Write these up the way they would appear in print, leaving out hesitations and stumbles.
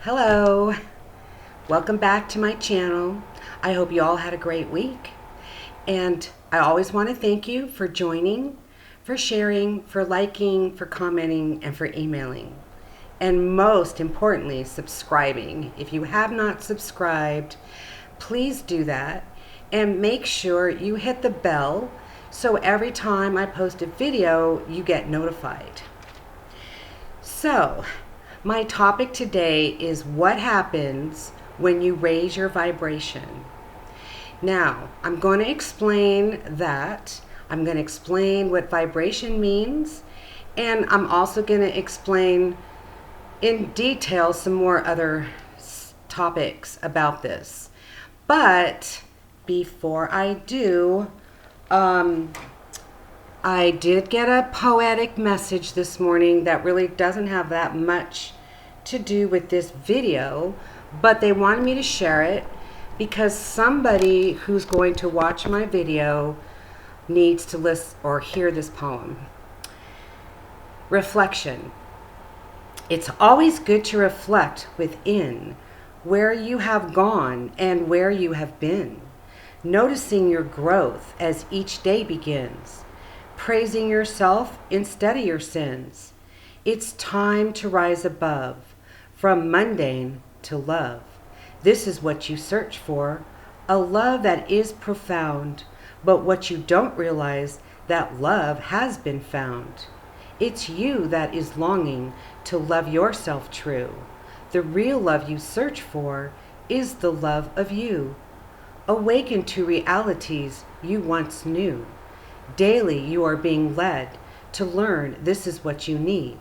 Hello, welcome back to my channel. I hope you all had a great week. And I always want to thank you for joining, for sharing, for liking, for commenting, and for emailing. And most importantly, subscribing. If you have not subscribed, please do that. And make sure you hit the bell so every time I post a video, you get notified. So, my topic today is what happens when you raise your vibration. Now, I'm going to explain that. I'm going to explain what vibration means, and I'm also going to explain in detail some more other topics about this. But before I do, I did get a poetic message this morning that really doesn't have that much to do with this video, but they wanted me to share it because somebody who's going to watch my video needs to listen or hear this poem. Reflection. It's always good to reflect within where you have gone and where you have been, noticing your growth as each day begins, praising yourself instead of your sins. It's time to rise above, from mundane to love. This is what you search for, a love that is profound, but what you don't realize, that love has been found. It's you that is longing to love yourself true. The real love you search for is the love of you. Awaken to realities you once knew. Daily you are being led to learn this is what you need.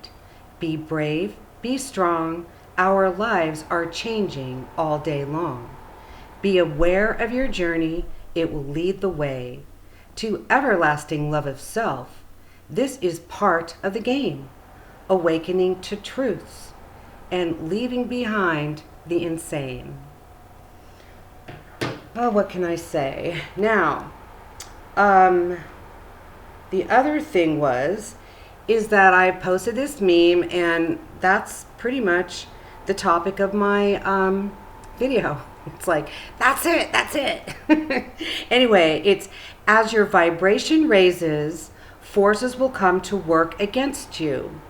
Be brave, be strong. Our lives are changing all day long. Be aware of your journey. It will lead the way to everlasting love of self. This is part of the game. Awakening to truths and leaving behind the insane. Oh, what can I say? Now, the other thing is that I posted this meme, and that's pretty much the topic of my video. It's like, that's it. Anyway, it's as your vibration raises, forces will come to work against you.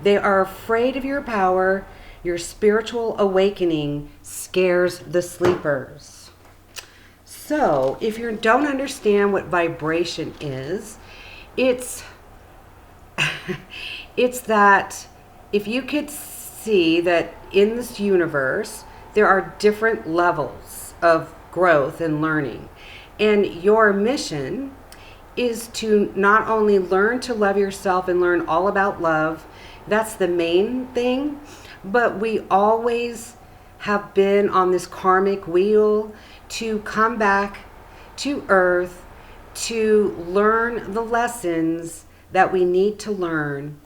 They are afraid of your power. Your spiritual awakening scares the sleepers. So, if you don't understand what vibration is, it's that if you could see that in this universe, there are different levels of growth and learning. And your mission is to not only learn to love yourself and learn all about love, that's the main thing, but we always have been on this karmic wheel to come back to earth to learn the lessons that we need to learn.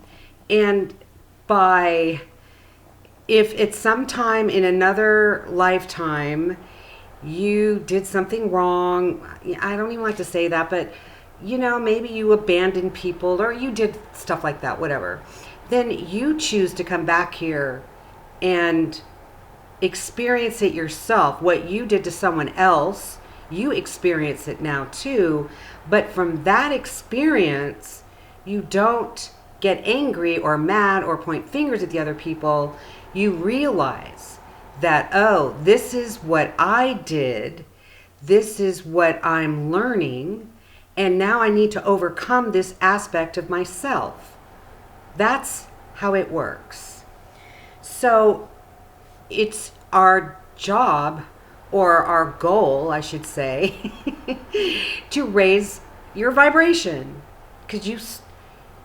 And if it's sometime in another lifetime you did something wrong, I don't even like to say that, but maybe you abandoned people or you did stuff like that, whatever, then you choose to come back here and experience it yourself. What you did to someone else, you experience it now too, but from that experience, you don't get angry or mad or point fingers at the other people. You realize that, oh, this is what I did, this is what I'm learning, and now I need to overcome this aspect of myself. That's how it works. So it's our job, or our goal, I should say, to raise your vibration, because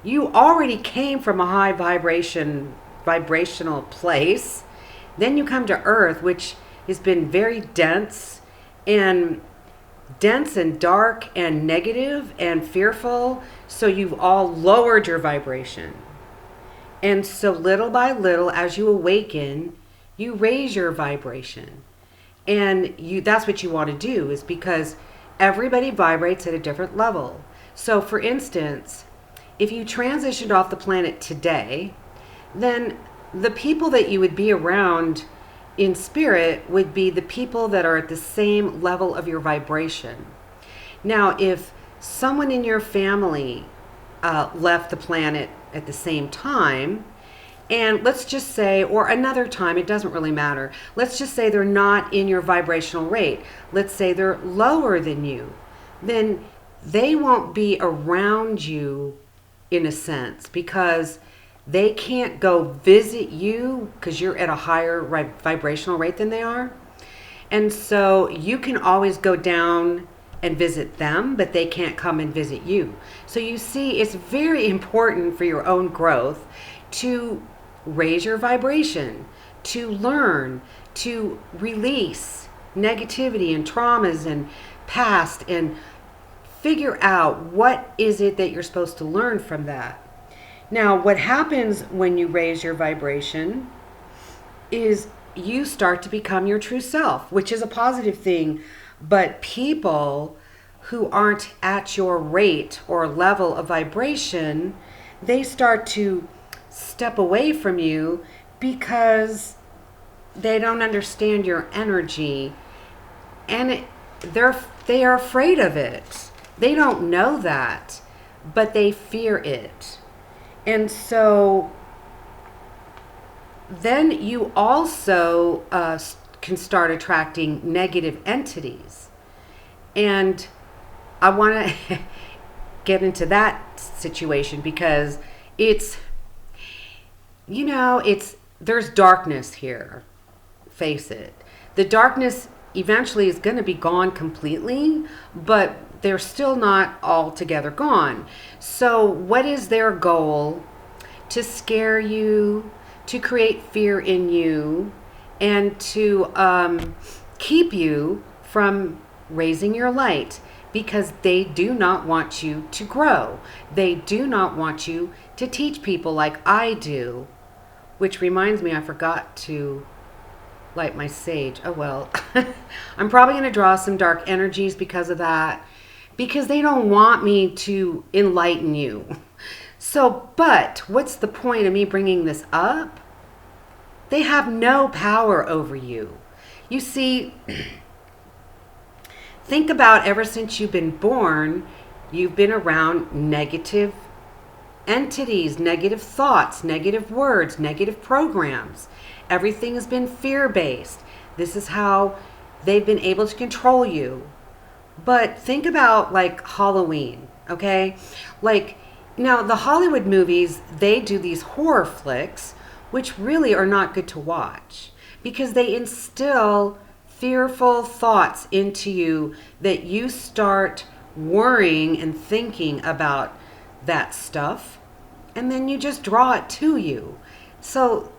you already came from a high vibrational place. Then you come to Earth, which has been very dense and dark and negative and fearful. So you've all lowered your vibration. And so little by little, as you awaken, you raise your vibration. And that's what you want to do, is because everybody vibrates at a different level. So for instance, if you transitioned off the planet today, then the people that you would be around in spirit would be the people that are at the same level of your vibration. Now, if someone in your family left the planet at the same time, and let's just say, or another time, it doesn't really matter. Let's just say they're not in your vibrational rate. Let's say they're lower than you. Then they won't be around you in a sense because they can't go visit you because you're at a higher vibrational rate than they are. And so you can always go down and visit them, but they can't come and visit you. So you see, it's very important for your own growth to raise your vibration, to learn, to release negativity and traumas and past, and figure out what is it that you're supposed to learn from that. Now, what happens when you raise your vibration is you start to become your true self, which is a positive thing. But people who aren't at your rate or level of vibration, they start to step away from you because they don't understand your energy, and they are afraid of it. They don't know that, but they fear it. And so then you also can start attracting negative entities. And I want to get into that situation because it's, there's darkness here. Face it. The darkness eventually is going to be gone completely, but they're still not altogether gone. So what is their goal? To scare you, to create fear in you, and to keep you from raising your light, because they do not want you to grow. They do not want you to teach people like I do. Which reminds me, I forgot to light my sage. Oh well. I'm probably going to draw some dark energies because of that, because they don't want me to enlighten you. So, but what's the point of me bringing this up? They have no power over you. You see, think about ever since you've been born, you've been around negative entities, negative thoughts, negative words, negative programs. Everything has been fear-based. This is how they've been able to control you. But think about like Halloween, okay? Like, now the Hollywood movies, they do these horror flicks, which really are not good to watch because they instill fearful thoughts into you that you start worrying and thinking about that stuff, and then you just draw it to you. So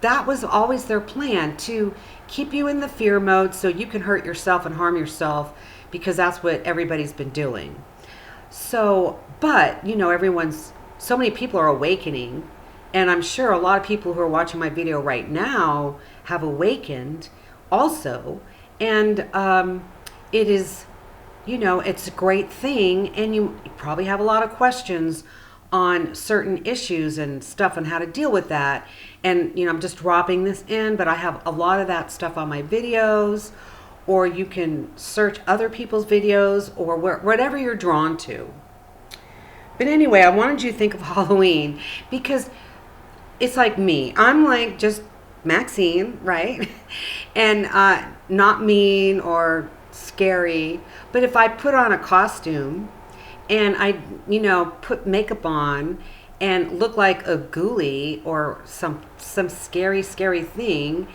that was always their plan, to keep you in the fear mode so you can hurt yourself and harm yourself, because that's what everybody's been doing. So, but so many people are awakening, and I'm sure a lot of people who are watching my video right now have awakened also. And it is, it's a great thing. And you probably have a lot of questions on certain issues and stuff and how to deal with that. And, I'm just dropping this in, but I have a lot of that stuff on my videos, or you can search other people's videos, or whatever you're drawn to. But anyway, I wanted you to think of Halloween because it's like me. I'm like just Maxine, right? And not mean or scary. But if I put on a costume and I, put makeup on and look like a ghoulie or some scary thing,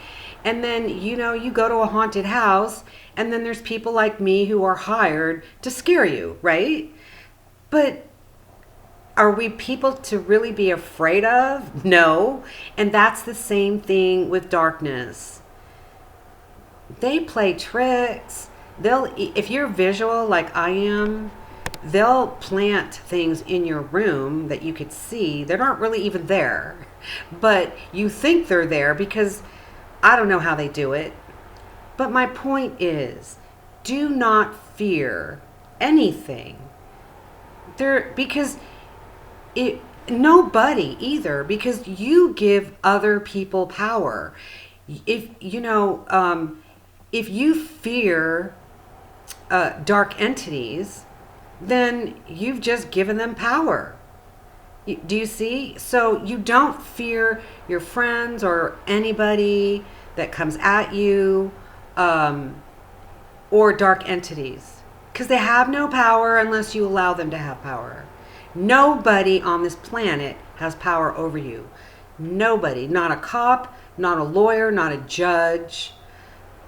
and then, you go to a haunted house, and then there's people like me who are hired to scare you, right? But are we people to really be afraid of? No. And that's the same thing with darkness. They play tricks. If you're visual like I am, they'll plant things in your room that you could see. They're not really even there, but you think they're there because I don't know how they do it. But my point is, do not fear anything. Nobody either, because you give other people power. If if you fear dark entities, then you've just given them power. Do you see? So you don't fear your friends or anybody that comes at you, or dark entities, because they have no power unless you allow them to have power. Nobody on this planet has power over you. Nobody. Not a cop, not a lawyer, not a judge,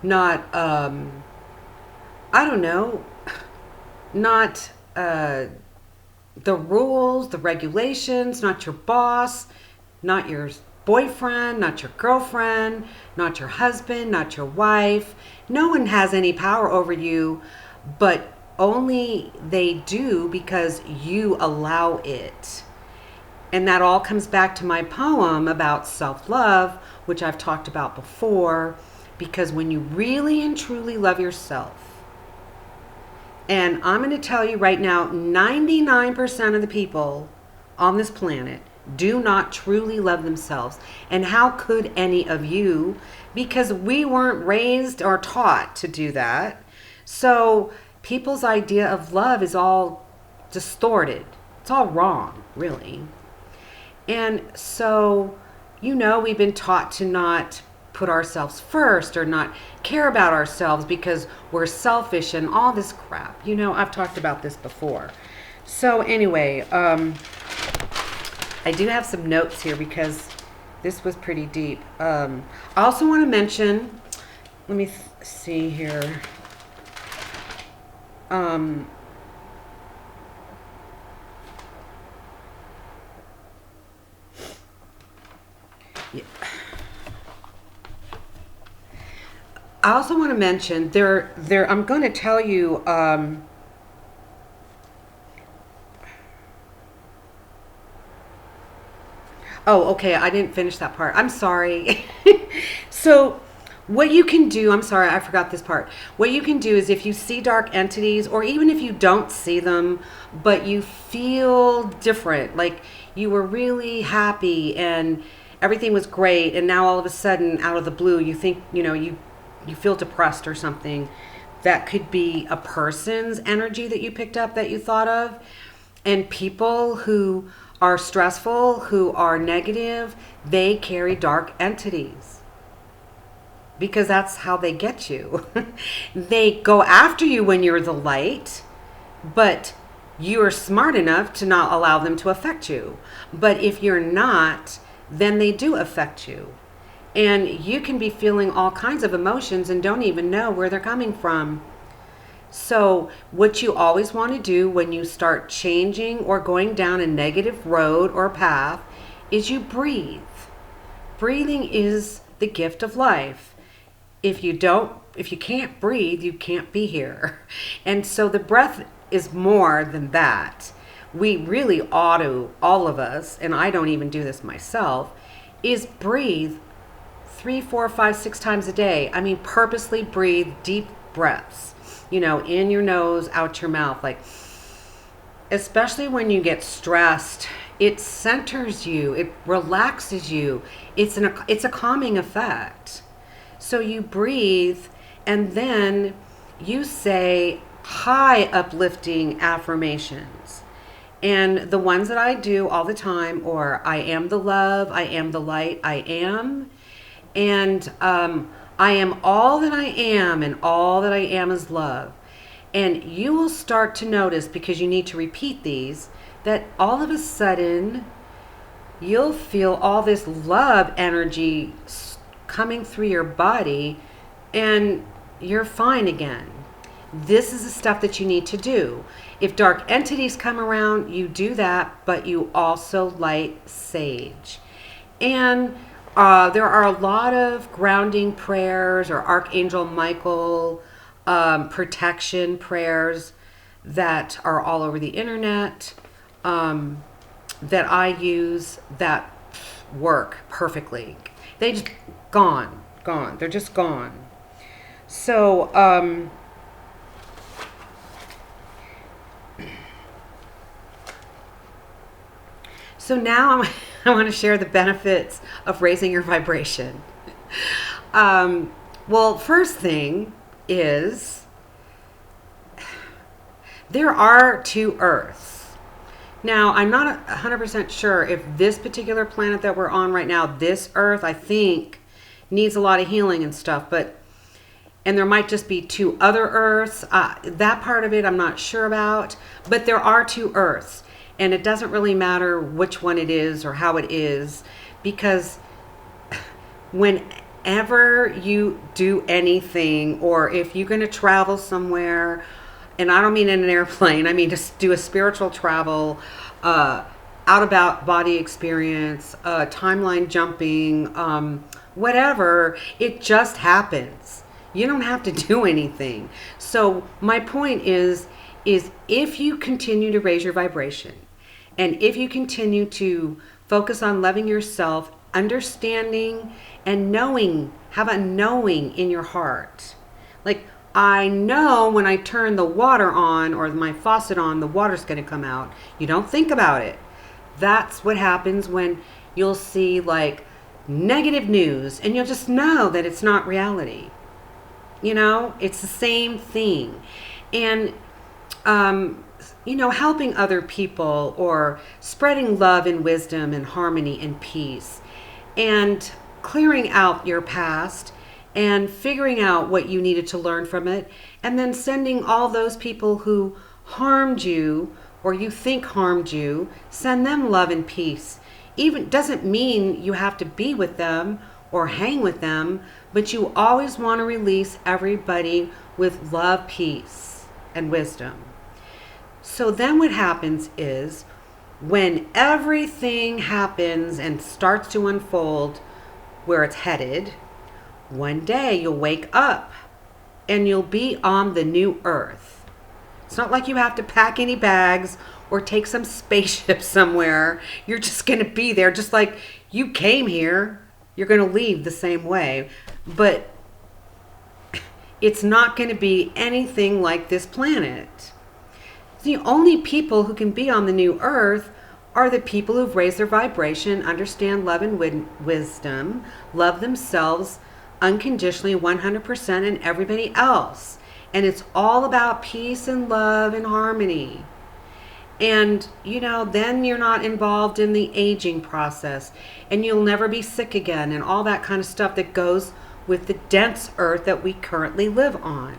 not, I don't know, not the rules, the regulations, not your boss, not your boyfriend, not your girlfriend, not your husband, not your wife. No one has any power over you, but only they do because you allow it. And that all comes back to my poem about self-love, which I've talked about before, because when you really and truly love yourself, and I'm going to tell you right now, 99% of the people on this planet do not truly love themselves. And how could any of you? Because we weren't raised or taught to do that. So people's idea of love is all distorted. It's all wrong, really. And so, we've been taught to not put ourselves first or not care about ourselves because we're selfish and all this crap. I've talked about this before. So anyway, I do have some notes here because this was pretty deep. I also want to mention, let me see here. Yeah. I also want to mention I'm going to tell you, oh, okay, I didn't finish that part. I'm sorry. So what you can do, I'm sorry, I forgot this part. What you can do is if you see dark entities, or even if you don't see them, but you feel different, like you were really happy and everything was great, and now all of a sudden, out of the blue, you think, you feel depressed or something. That could be a person's energy that you picked up, that you thought of. And people who are stressful, who are negative, they carry dark entities, because that's how they get you. They go after you when you're the light, but you are smart enough to not allow them to affect you. But if you're not, then they do affect you. And you can be feeling all kinds of emotions and don't even know where they're coming from. So what you always want to do when you start changing or going down a negative road or path is you breathe. Breathing is the gift of life. If you can't breathe, you can't be here. And so the breath is more than that. We really ought to, all of us, and I don't even do this myself, is breathe 3, 4, 5, 6 times a day. I mean, purposely breathe deep breaths, in your nose, out your mouth. Like, especially when you get stressed, it centers you, it relaxes you. It's a calming effect. So you breathe, and then you say high uplifting affirmations. And the ones that I do all the time are, I am the love, I am the light, I am. And I am all that I am, and all that I am is love. And you will start to notice, because you need to repeat these, that all of a sudden you'll feel all this love energy coming through your body, and you're fine again. This is the stuff that you need to do. If dark entities come around, you do that, but you also light sage. And there are a lot of grounding prayers or Archangel Michael protection prayers that are all over the internet, that I use, that work perfectly. They just gone. They're just gone. So, now I want to share the benefits of raising your vibration. Well, first thing is there are two Earths. Now, I'm not 100% sure if this particular planet that we're on right now, this Earth, I think, needs a lot of healing and stuff, and there might just be two other Earths. That part of it I'm not sure about, but there are two Earths, and it doesn't really matter which one it is or how it is, because whenever you do anything, or if you're going to travel somewhere, and I don't mean in an airplane, I mean just do a spiritual travel, out about body experience, timeline jumping, whatever, it just happens. You don't have to do anything. So my point is if you continue to raise your vibration, and if you continue to focus on loving yourself, understanding and knowing, have a knowing in your heart. Like, I know when I turn the water on or my faucet on, the water's going to come out. You don't think about it. That's what happens when you'll see like negative news, and you'll just know that it's not reality. You know, it's the same thing. And, helping other people, or spreading love and wisdom and harmony and peace, and clearing out your past and figuring out what you needed to learn from it, and then sending all those people who harmed you or you think harmed you, send them love and peace. Even doesn't mean you have to be with them or hang with them, but you always want to release everybody with love, peace, and wisdom. So then what happens is, when everything happens and starts to unfold where it's headed, one day you'll wake up and you'll be on the new Earth. It's not like you have to pack any bags or take some spaceship somewhere. You're just going to be there, just like you came here. You're going to leave the same way. But it's not going to be anything like this planet. The only people who can be on the new Earth are the people who've raised their vibration, understand love and wisdom, love themselves unconditionally 100%, and everybody else. And it's all about peace and love and harmony. And, then you're not involved in the aging process, and you'll never be sick again, and all that kind of stuff that goes with the dense Earth that we currently live on.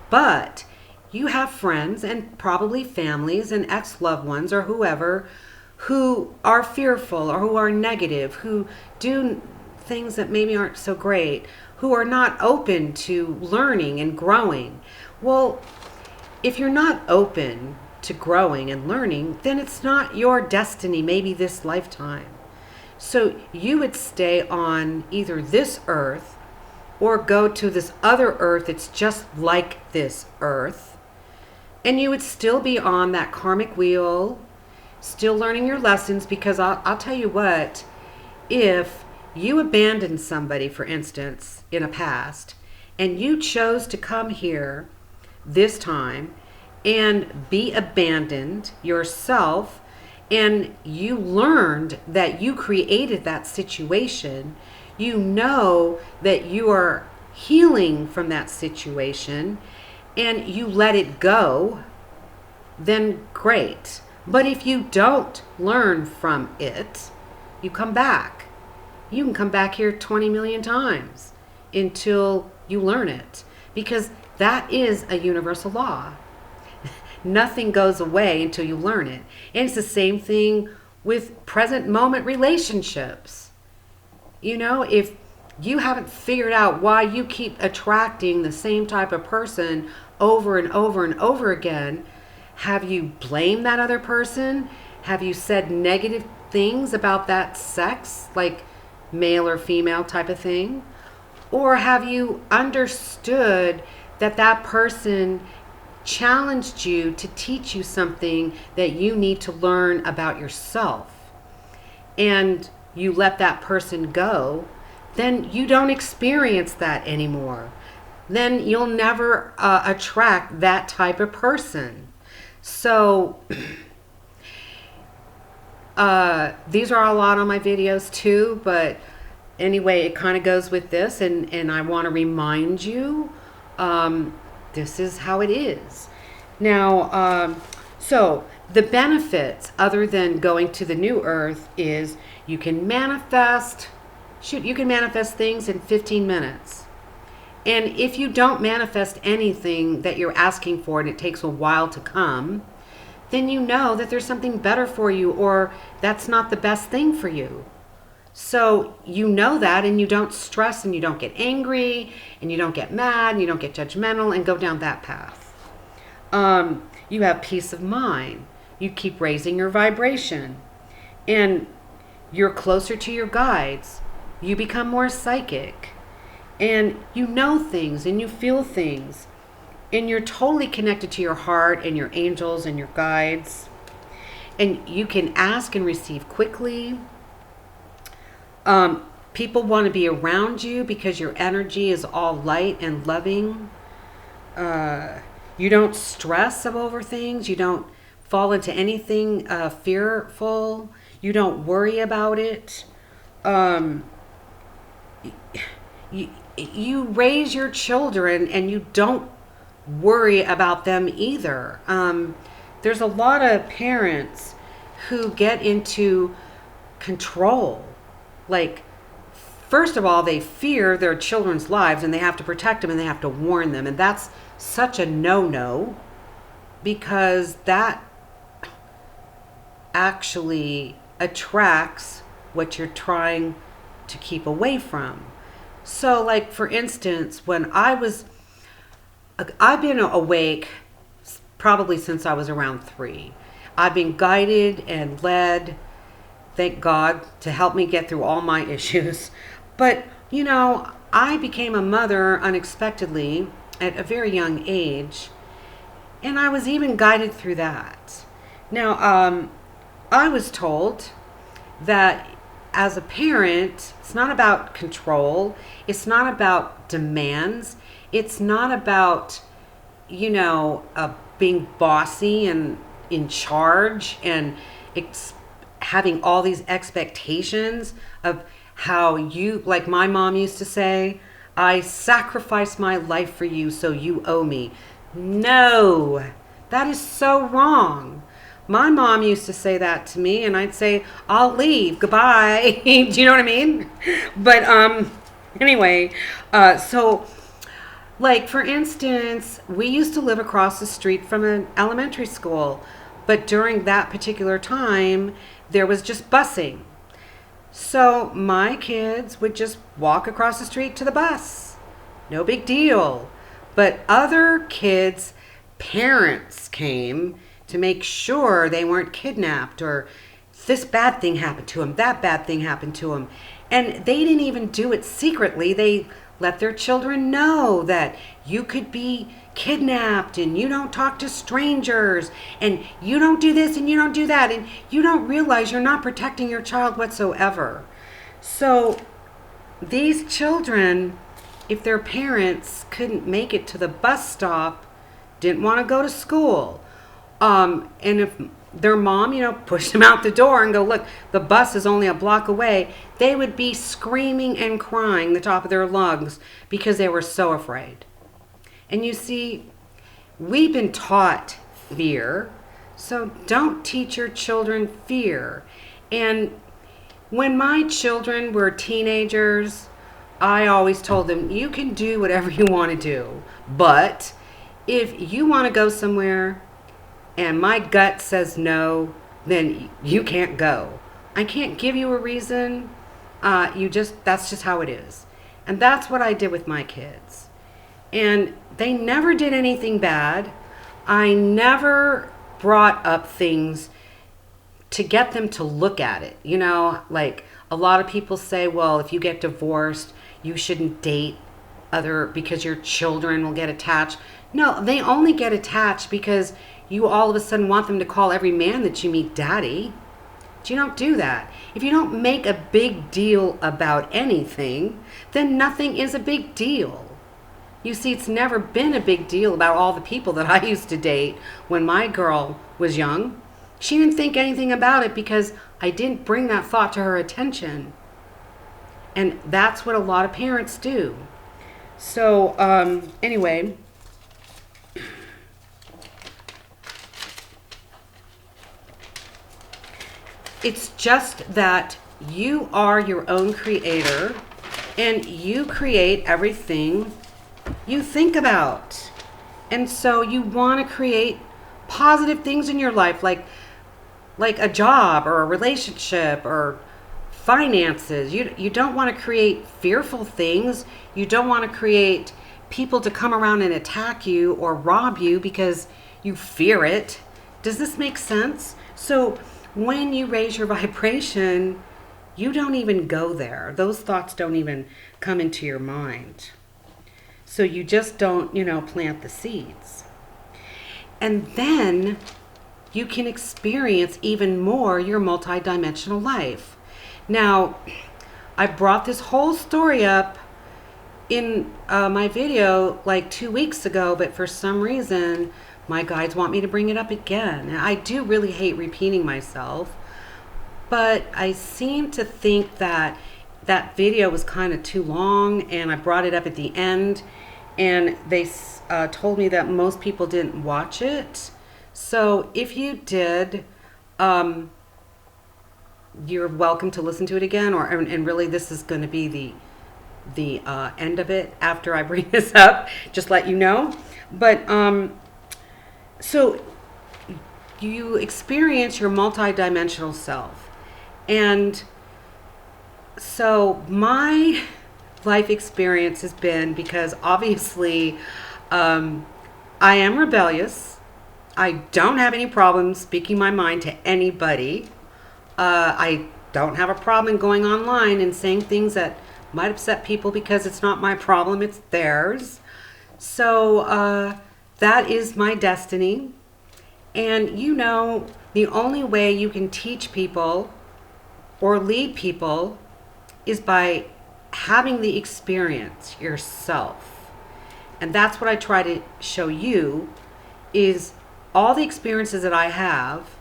But you have friends and probably families and ex-loved ones or whoever who are fearful or who are negative, who do things that maybe aren't so great, who are not open to learning and growing. Well, if you're not open to growing and learning, then it's not your destiny, maybe this lifetime. So you would stay on either this Earth or go to this other Earth that's just like this Earth. And you would still be on that karmic wheel, still learning your lessons, because I'll tell you what, if you abandoned somebody, for instance, in a past, and you chose to come here this time and be abandoned yourself, and you learned that you created that situation, you know that you are healing from that situation, and you let it go, then great. But if you don't learn from it, you come back. You can come back here 20 million times until you learn it, because that is a universal law. Nothing goes away until you learn it. And it's the same thing with present moment relationships. If you haven't figured out why you keep attracting the same type of person over and over and over again, have you blamed that other person? Have you said negative things about that sex, like male or female type of thing? Or have you understood that that person challenged you to teach you something that you need to learn about yourself, and you let that person go? Then you don't experience that anymore. Then you'll never attract that type of person. So these are a lot on my videos too, but anyway, it kind of goes with this, and I want to remind you, this is how it is. Now, so the benefits, other than going to the new earth, is you can manifest, you can manifest things in 15 minutes. And if you don't manifest anything that you're asking for and it takes a while to come, then you know that there's something better for you, or that's not the best thing for you. So you know that, and you don't stress, and you don't get angry, and you don't get mad, and you don't get judgmental and go down that path. You have peace of mind. You keep raising your vibration, and you're closer to your guides. You become more psychic, and you know things, and you feel things, and you're totally connected to your heart and your angels and your guides, and you can ask and receive quickly. People want to be around you because your energy is all light and loving. You don't stress over things. You don't fall into anything fearful. You don't worry about it. You raise your children, and you don't worry about them either. There's a lot of parents who get into control. Like, first of all, they fear their children's lives, and they have to protect them, and they have to warn them. And that's such a no-no, because that actually attracts what you're trying to keep away from. So, like, for instance, when I've been awake probably since I was around 3. I've been guided and led, thank God, to help me get through all my issues. But, I became a mother unexpectedly at a very young age, and I was even guided through that. Now, I was told that as a parent, it's not about control, it's not about demands, it's not about, being bossy and in charge and having all these expectations of how you, like my mom used to say, I sacrificed my life for you, so you owe me. No, that is so wrong. My mom used to say that to me, and I'd say, I'll leave, goodbye. Do you know what I mean? But anyway, so like, for instance, we used to live across the street from an elementary school, but during that particular time, there was just busing. So my kids would just walk across the street to the bus. No big deal. But other kids' parents came to make sure they weren't kidnapped, or this bad thing happened to them, that bad thing happened to them. And they didn't even do it secretly. They let their children know that you could be kidnapped, and you don't talk to strangers, and you don't do this and you don't do that, and you don't realize you're not protecting your child whatsoever. So these children, if their parents couldn't make it to the bus stop, didn't want to go to school, and if their mom, pushed them out the door and go, look, the bus is only a block away, they would be screaming and crying the top of their lungs because they were so afraid. And you see, we've been taught fear, so don't teach your children fear. And when my children were teenagers, I always told them, you can do whatever you want to do, but if you want to go somewhere and my gut says no, then you can't go. I can't give you a reason. That's just how it is. And that's what I did with my kids. And they never did anything bad. I never brought up things to get them to look at it. Like a lot of people say, well, if you get divorced, you shouldn't date because your children will get attached. No, they only get attached because you all of a sudden want them to call every man that you meet daddy. You don't do that. If you don't make a big deal about anything, then nothing is a big deal. You see, it's never been a big deal about all the people that I used to date when my girl was young. She didn't think anything about it because I didn't bring that thought to her attention. And that's what a lot of parents do. So anyway, it's just that you are your own creator and you create everything you think about. And so you want to create positive things in your life, like a job or a relationship or finances. You don't want to create fearful things. You don't want to create people to come around and attack you or rob you because you fear it. Does this make sense? So when you raise your vibration, you don't even go there. Those thoughts don't even come into your mind. So you just don't, plant the seeds. And then you can experience even more your multidimensional life. Now, I brought this whole story up in my video like 2 weeks ago, but for some reason, my guides want me to bring it up again. And I do really hate repeating myself, but I seem to think that that video was kind of too long, and I brought it up at the end, and they told me that most people didn't watch it. So if you did, you're welcome to listen to it again, and really this is going to be the end of it after I bring this up, just let you know. But so you experience your multidimensional self. And so my life experience has been, because obviously I am rebellious. I don't have any problem speaking my mind to anybody. I don't have a problem going online and saying things that might upset people because it's not my problem, it's theirs. So that is my destiny. And the only way you can teach people or lead people is by having the experience yourself. And that's what I try to show you, is all the experiences that I have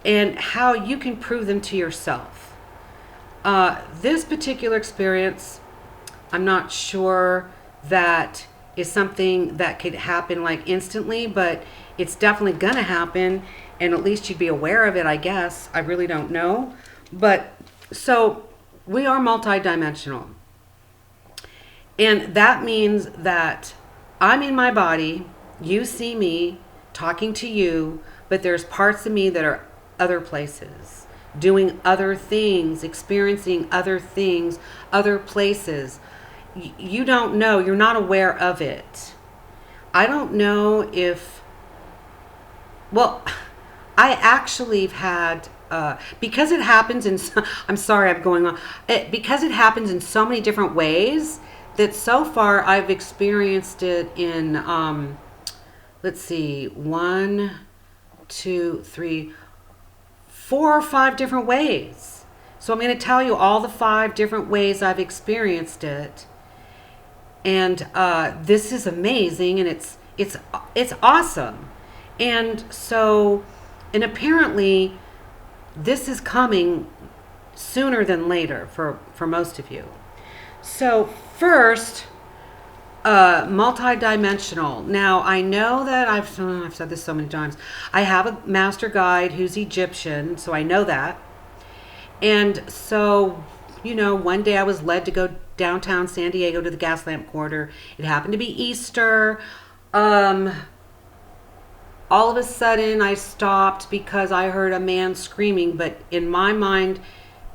and how you can prove them to yourself. This particular experience, I'm not sure that is something that could happen like instantly, but it's definitely gonna happen, and at least you'd be aware of it, I guess. I really don't know. But so we are multidimensional. And that means that I'm in my body, you see me talking to you, but there's parts of me that are other places, doing other things, experiencing other things, other places. You don't know, you're not aware of it. I don't know if, well, I actually have had, because it happens in, I'm sorry I'm going on, because it happens in so many different ways, that so far I've experienced it in, let's see, 1, 2, 3, 4 or 5 different ways. So I'm going to tell you all the 5 different ways I've experienced it. And this is amazing, and it's awesome. And so, and apparently this is coming sooner than later for most of you. So first, multidimensional. Now, I know that I've said this so many times. I have a master guide who's Egyptian, so I know that. And so, one day I was led to go downtown San Diego to the gas lamp quarter. It happened to be Easter. All of a sudden I stopped because I heard a man screaming, but in my mind,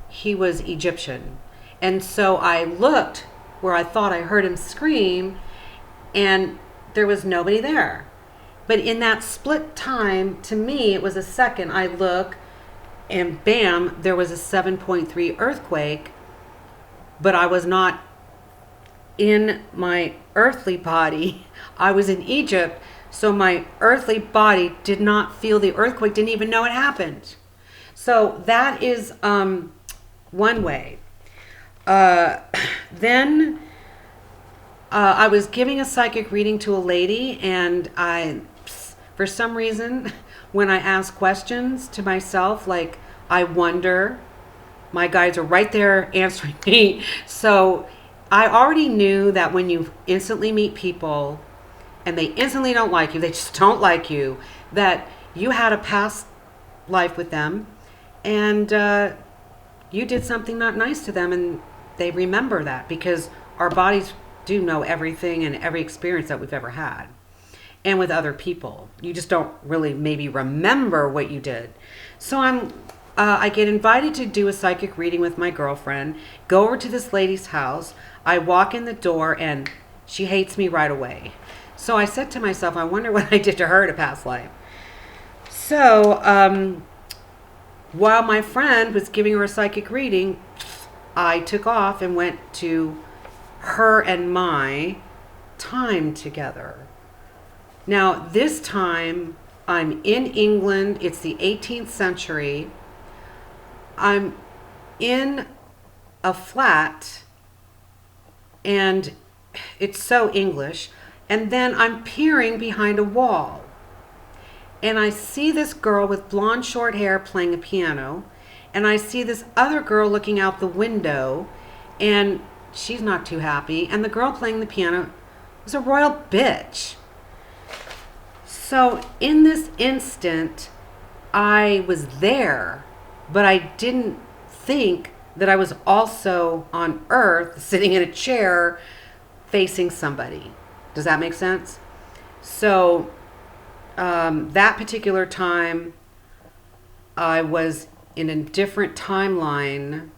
he was Egyptian. And so I looked where I thought I heard him scream, and there was nobody there. But in that split time, to me, it was a second. I look, and bam, there was a 7.3 earthquake, but I was not in my earthly body. I was in Egypt, so my earthly body did not feel the earthquake, didn't even know it happened. So that is one way. Then I was giving a psychic reading to a lady, and for some reason, when I ask questions to myself, like I wonder, My guides are right there answering me. So I already knew that when you instantly meet people and they instantly don't like you, they just don't like you, that you had a past life with them and you did something not nice to them, and they remember that because our bodies do know everything and every experience that we've ever had. And with other people, you just don't really maybe remember what you did. So I get invited to do a psychic reading with my girlfriend, go over to this lady's house. I walk in the door and she hates me right away. So I said to myself, I wonder what I did to her in a past life. So while my friend was giving her a psychic reading, I took off and went to her and my time together. Now, this time I'm in England. It's the 18th century. I'm in a flat and it's so English. And then I'm peering behind a wall. And I see this girl with blonde short hair playing a piano. And I see this other girl looking out the window. And she's not too happy. And the girl playing the piano was a royal bitch. So in this instant, I was there, but I didn't think that I was also on Earth, sitting in a chair, facing somebody. Does that make sense? So that particular time, I was in a different timeline.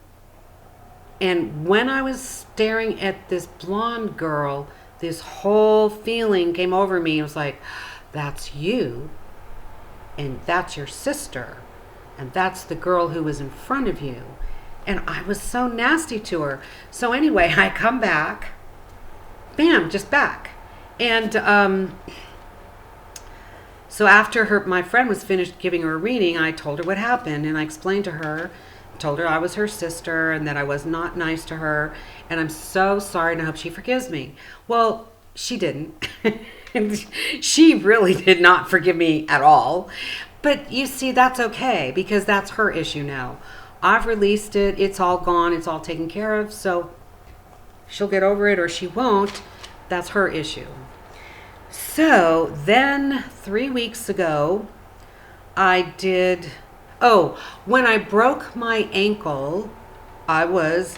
And when I was staring at this blonde girl, this whole feeling came over me. It was like, that's you, and that's your sister, and that's the girl who was in front of you. And I was so nasty to her. So anyway, I come back, bam, just back. And so after my friend was finished giving her a reading, I told her what happened, and I explained to her, told her I was her sister and that I was not nice to her, and I'm so sorry, and I hope she forgives me. Well, she didn't. She really did not forgive me at all. But you see, that's okay, because that's her issue now. I've released it. It's all gone. It's all taken care of. So she'll get over it or she won't. That's her issue. So then 3 weeks ago, when I broke my ankle, I was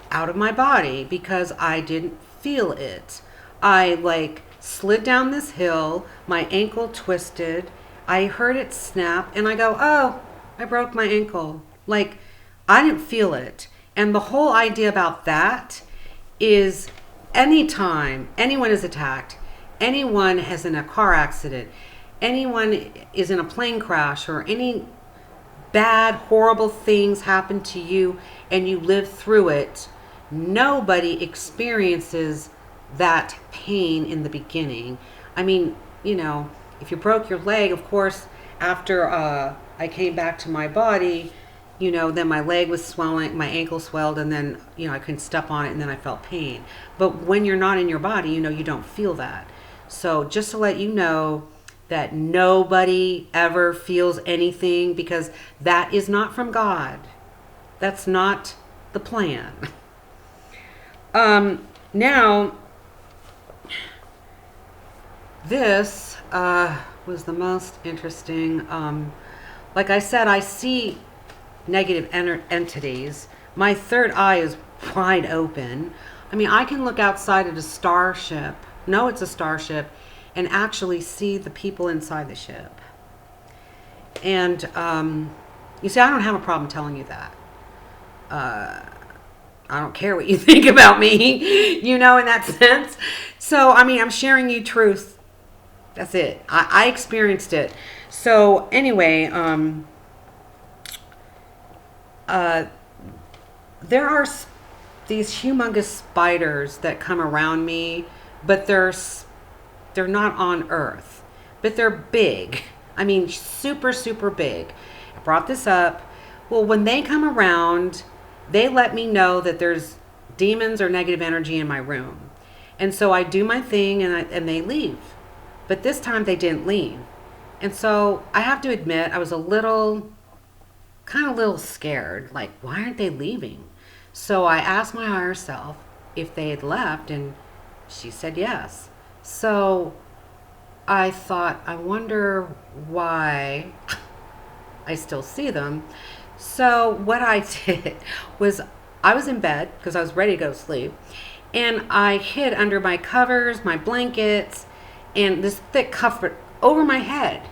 out of my body because I didn't feel it. I slid down this hill, my ankle twisted, I heard it snap, and I go, oh, I broke my ankle. I didn't feel it. And the whole idea about that is anytime anyone is attacked, anyone is in a car accident, anyone is in a plane crash, or any bad, horrible things happen to you and you live through it, nobody experiences that pain in the beginning. I mean, if you broke your leg, of course, after I came back to my body, then my leg was swelling, my ankle swelled, and then, I couldn't step on it, and then I felt pain. But when you're not in your body, you don't feel that. So just to let you know that nobody ever feels anything, because that is not from God. That's not the plan. Now, this was the most interesting. Like I said, I see negative entities. My third eye is wide open. I mean, I can look outside at a starship, know it's a starship, and actually see the people inside the ship. And you see, I don't have a problem telling you that. I don't care what you think about me, in that sense. So, I mean, I'm sharing you truth. That's it. I experienced it. So, anyway, there are these humongous spiders that come around me, but they're not on Earth. But they're big. I mean, super, super big. I brought this up. Well, when they come around, they let me know that there's demons or negative energy in my room. And so I do my thing and they leave. But this time they didn't leave. And so I have to admit, I was a little kind of a little scared, like, why aren't they leaving? So I asked my higher self if they had left, and she said yes. So I thought, I wonder why I still see them. So what I did was I was in bed because I was ready to go to sleep, and I hid under my covers, my blankets, and this thick cover over my head.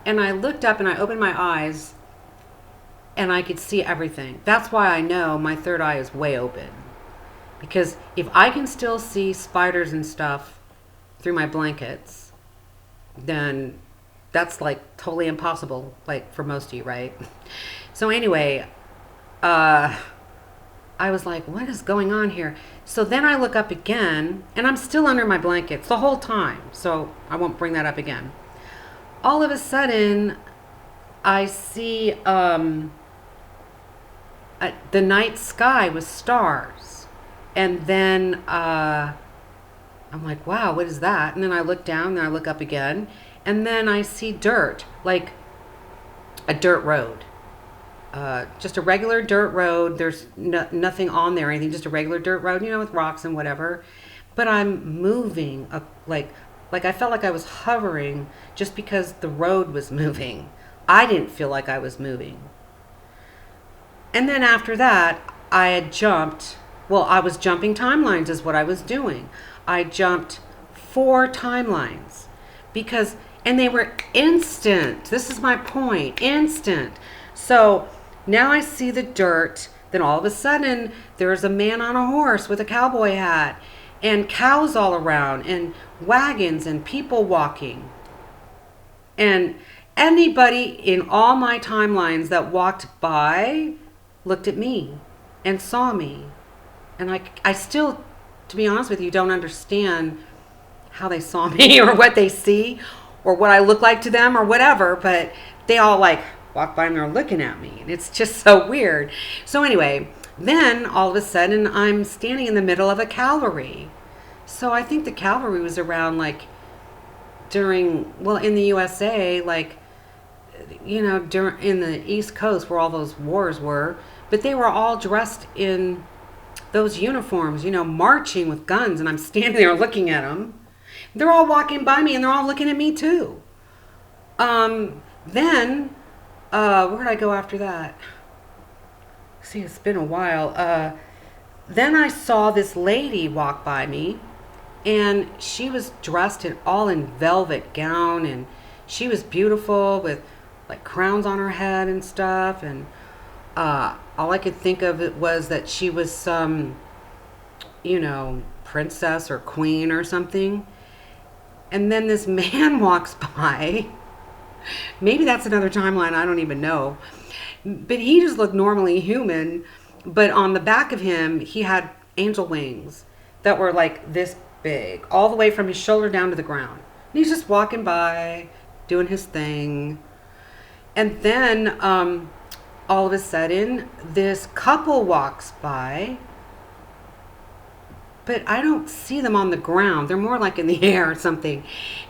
And I looked up and I opened my eyes and I could see everything. That's why I know my third eye is way open. Because if I can still see spiders and stuff through my blankets, then that's like totally impossible, like for most of you, right? So anyway, I was like, what is going on here? So then I look up again, and I'm still under my blankets the whole time, so I won't bring that up again. All of a sudden, I see the night sky with stars. And then I'm like, wow, what is that? And then I look down, and I look up again, and then I see dirt, like a dirt road. Just a regular dirt road. There's nothing on there or anything, just a regular dirt road, with rocks and whatever. But I'm moving, like I felt like I was hovering just because the road was moving. I didn't feel like I was moving. And then after that, I had jumped. Well, I was jumping timelines is what I was doing. I jumped 4 timelines and they were instant. This is my point, instant. So now I see the dirt. Then all of a sudden, there's a man on a horse with a cowboy hat and cows all around and wagons and people walking. And anybody in all my timelines that walked by looked at me and saw me. And I still, to be honest with you, don't understand how they saw me or what they see or what I look like to them or whatever, but they all walk by and they're looking at me, and it's just so weird. So anyway, then all of a sudden I'm standing in the middle of a cavalry. So I think the cavalry was around in the USA, in the East Coast where all those wars were, but they were all dressed in those uniforms, marching with guns, and I'm standing there looking at them. They're all walking by me and they're all looking at me too. Then where did I go after that? See, it's been a while. Then I saw this lady walk by me, and she was dressed all in velvet gown, and she was beautiful with crowns on her head and stuff. And all I could think of it was that she was some, princess or queen or something. And then this man walks by. Maybe that's another timeline, I don't even know. But he just looked normally human. But on the back of him, he had angel wings that were this big, all the way from his shoulder down to the ground. And he's just walking by, doing his thing. And then all of a sudden, this couple walks by. But I don't see them on the ground. They're more in the air or something.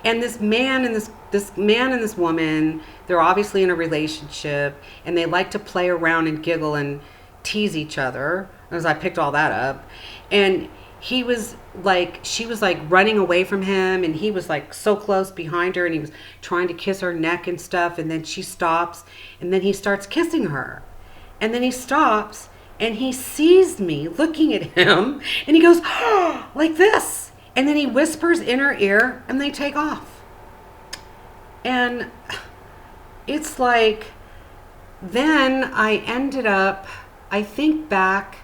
And this man and this man and this woman, they're obviously in a relationship, and they like to play around and giggle and tease each other. As I picked all that up. And she was running away from him, and he was so close behind her, and he was trying to kiss her neck and stuff, and then she stops, and then he starts kissing her. And then he stops, and he sees me looking at him, and he goes, oh, like this. And then he whispers in her ear, and they take off. And it's then I ended up, I think, back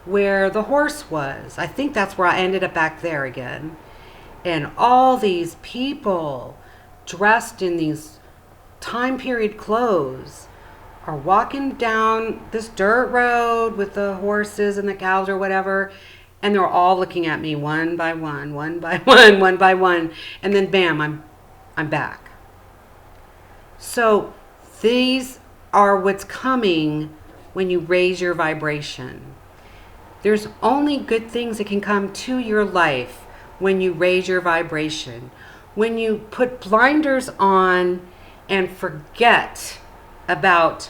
where the horse was. I think that's where I ended up, back there again. And all these people dressed in these time period clothes are walking down this dirt road with the horses and the cows or whatever, and they're all looking at me one by one, one by one, one by one, and then bam, I'm back. So these are what's coming when you raise your vibration. There's only good things that can come to your life when you raise your vibration. When you put blinders on and forget about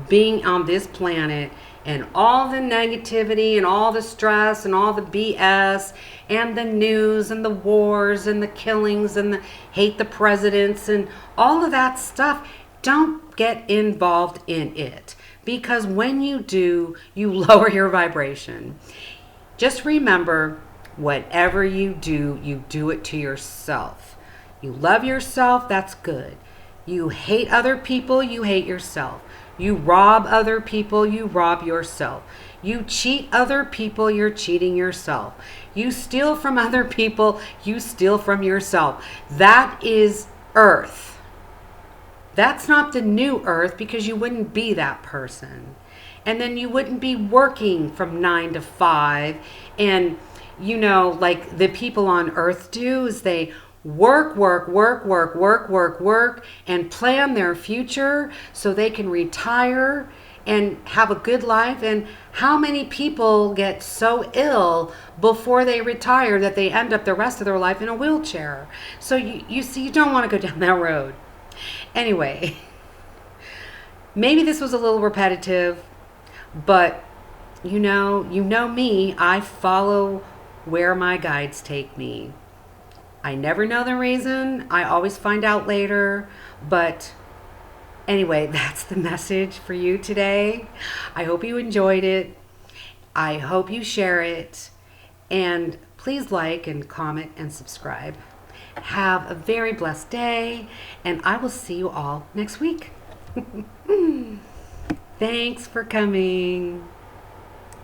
being on this planet, and all the negativity and all the stress and all the BS and the news and the wars and the killings and the hate the presidents and all of that stuff, don't get involved in it, because when you do, you lower your vibration. Just remember, whatever you do it to yourself. You love yourself, that's good. You hate other people, you hate yourself. You rob other people, you rob yourself. You cheat other people, you're cheating yourself. You steal from other people, you steal from yourself. That is earth. That's not the new earth, because you wouldn't be that person. And then you wouldn't be working from 9 to 5. And, like the people on earth do, is they work, and plan their future so they can retire and have a good life. And how many people get so ill before they retire that they end up the rest of their life in a wheelchair? So you see, you don't want to go down that road. Anyway, maybe this was a little repetitive, but you know me, I follow where my guides take me. I never know the reason. I always find out later. But anyway, that's the message for you today. I hope you enjoyed it. I hope you share it. And please like and comment and subscribe. Have a very blessed day. And I will see you all next week. Thanks for coming.